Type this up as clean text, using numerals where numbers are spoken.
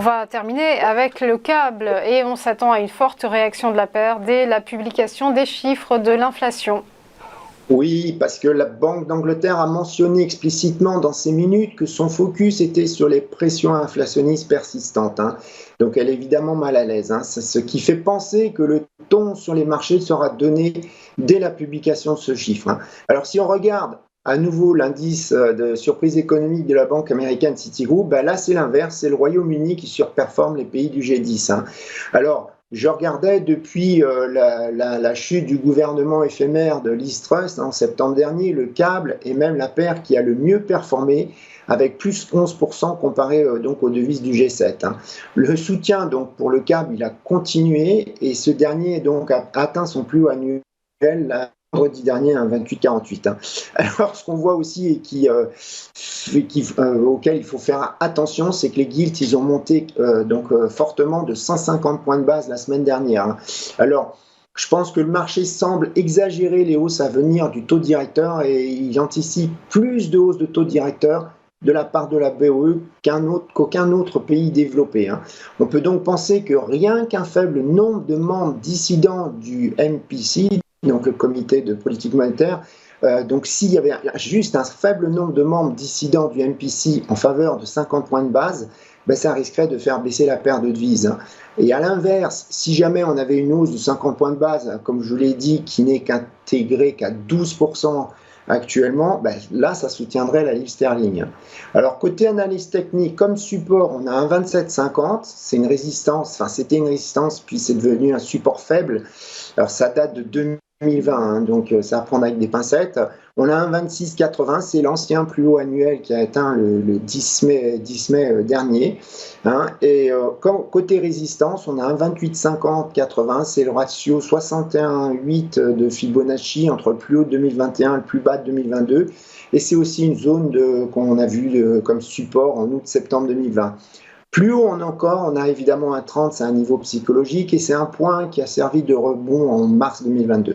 va terminer avec le câble et on s'attend à une forte réaction de la paire dès la publication des chiffres de l'inflation. Oui, parce que la Banque d'Angleterre a mentionné explicitement dans ces minutes que son focus était sur les pressions inflationnistes persistantes, hein. Donc elle est évidemment mal à l'aise, hein. C'est ce qui fait penser que le ton sur les marchés sera donné dès la publication de ce chiffre, hein. Alors si on regarde à nouveau l'indice de surprise économique de la banque américaine Citigroup, ben là c'est l'inverse, c'est le Royaume-Uni qui surperforme les pays du G10, hein. Alors je regardais depuis la chute du gouvernement éphémère de Liz Truss en septembre dernier, le câble est même la paire qui a le mieux performé avec plus 11% comparé donc aux devises du G7, hein. Le soutien donc pour le câble, il a continué et ce dernier donc a atteint son plus haut annuel vendredi dernier, un 28,48, hein. Alors, ce qu'on voit aussi et auquel il faut faire attention, c'est que les gilts, ils ont monté fortement de 150 points de base la semaine dernière, hein. Alors, je pense que le marché semble exagérer les hausses à venir du taux directeur et il anticipe plus de hausses de taux directeur de la part de la BOE qu'aucun autre pays développé, hein. On peut donc penser que rien qu'un faible nombre de membres dissidents du MPC, donc le comité de politique monétaire, donc s'il y avait juste un faible nombre de membres dissidents du MPC en faveur de 50 points de base, ben ça risquerait de faire baisser la paire de devises, hein. Et à l'inverse, si jamais on avait une hausse de 50 points de base, comme je vous l'ai dit, qui n'est qu'intégrée qu'à 12% actuellement, ben là, ça soutiendrait la livre sterling. Alors, côté analyse technique, comme support, on a un 27,50, c'est une résistance, enfin c'était une résistance, puis c'est devenu un support faible. Alors, ça date de 2020, hein, donc ça à prendre avec des pincettes. On a un 26,80, c'est l'ancien plus haut annuel qui a atteint le 10 mai dernier, hein. Et côté résistance, on a un 28,50-80, c'est le ratio 61,8 de Fibonacci entre le plus haut de 2021 et le plus bas de 2022. Et c'est aussi une zone qu'on a vue comme support en août-septembre 2020. Plus haut encore, on a évidemment un 30, c'est un niveau psychologique et c'est un point qui a servi de rebond en mars 2022.